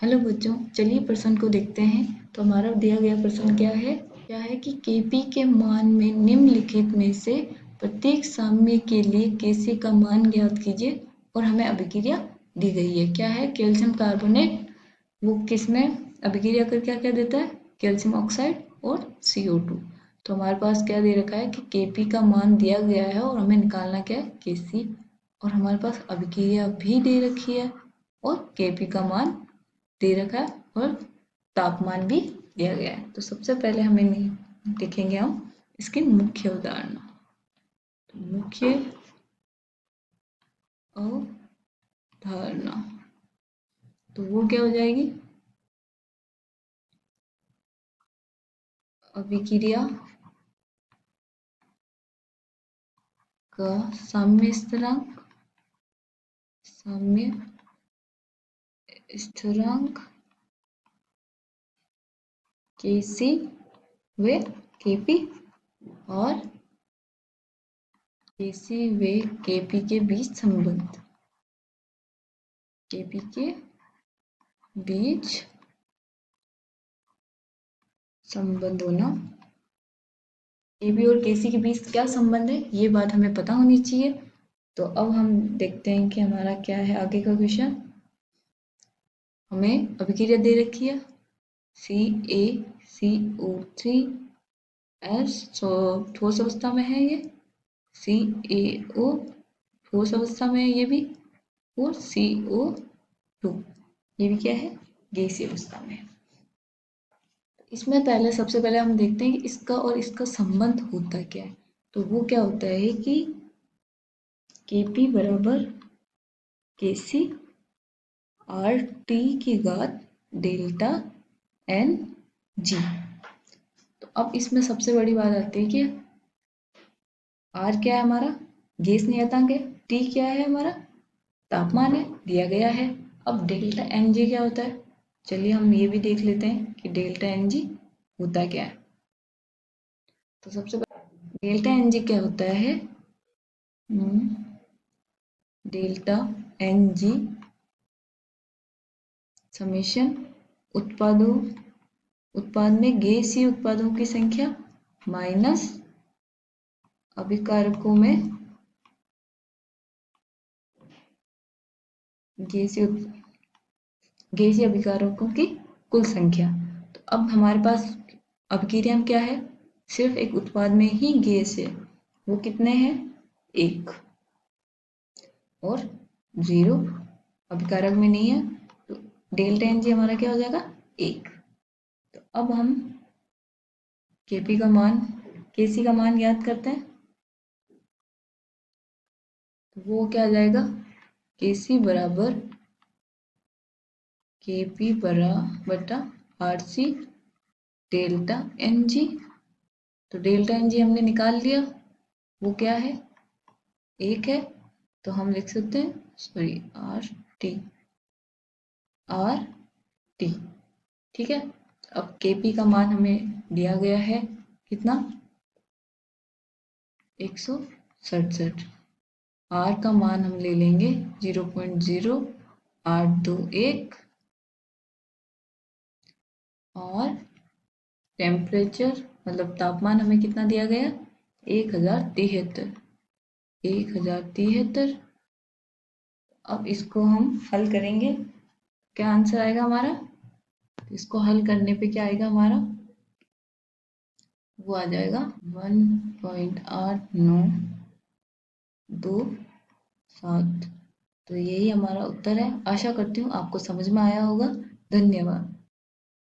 Hello बच्चों, चलिए प्रश्न को देखते हैं। तो हमारा दिया गया प्रश्न क्या है कि केपी के मान में निम्नलिखित में से प्रत्येक साम्य के लिए केसी का मान ज्ञात कीजिए और हमें अभिक्रिया दी गई है। क्या है? कैल्शियम कार्बोनेट, वो किस में अभिक्रिया कर क्या क्या देता है? कैल्शियम ऑक्साइड और CO2। तो हमारे पास क्या दे रखा है कि केपी का मान दिया गया है और हमें निकालना क्या है? केसी। और हमारे पास अभिक्रिया भी दे रखी है और केपी का मान दे रखा है और तापमान भी दिया गया है। तो सबसे पहले हमें देखेंगे हम इसके मुख्य उदाहरण। तो मुख्य अवधारणा तो वो क्या हो जाएगी? अभिक्रिया का साम्य स्थिरांक केसी व केपी और केसी व केपी के बीच संबंध, केपी के बीच संबंध होना। केपी और केसी के बीच क्या संबंध है, ये बात हमें पता होनी चाहिए। तो अब हम देखते हैं कि हमारा क्या है आगे का क्वेश्चन। हमें अभिक्रिया दे रखी है CaCO3S ठोस अवस्था में है, ये CaO ठोस अवस्था में है ये भी, और CO2 ये भी क्या है? गैसीय अवस्था में है। इसमें सबसे पहले हम देखते हैं कि इसका और इसका संबंध होता क्या है। तो वो क्या होता है कि Kp बराबर Kc RT की घात डेल्टा NG। तो अब इसमें सबसे बड़ी बात आती है कि R क्या है हमारा? गैस नियतांक है। T क्या है हमारा? तापमान है, दिया गया है। अब डेल्टा NG क्या होता है? चलिए हम ये भी देख लेते हैं कि डेल्टा NG होता क्या है। तो सबसे पहले डेल्टा NG क्या होता है? डेल्टा NG समेशन उत्पाद में गैसीय उत्पादों की संख्या माइनस अभिकारकों में गैसीय अभिकारकों की कुल संख्या। तो अब हमारे पास अभिक्रिया क्या है? सिर्फ एक उत्पाद में ही गैस है, वो कितने हैं? 1 और 0 अभिकारक में नहीं है। तो डेल्टा NG हमारा क्या हो जाएगा? 1। तो अब हम केपी का मान केसी का मान ज्ञात करते हैं। तो वो क्या आ जाएगा? केसी बराबर केपी बटा RC डेल्टा NG। तो डेल्टा NG हमने निकाल लिया, वो क्या है? 1 है। तो हम लिख सकते हैं RT ठीक है। अब केपी का मान हमें दिया गया है कितना? 167। R का मान हम ले लेंगे 0.0821 और टेम्परेचर मतलब तापमान हमें कितना दिया गया? 1073। अब इसको हम हल करेंगे, क्या आंसर आएगा हमारा? इसको हल करने पे क्या आएगा हमारा? वो आ जाएगा 1.8927। तो यही हमारा उत्तर है। आशा करती हूँ आपको समझ में आया होगा। धन्यवाद।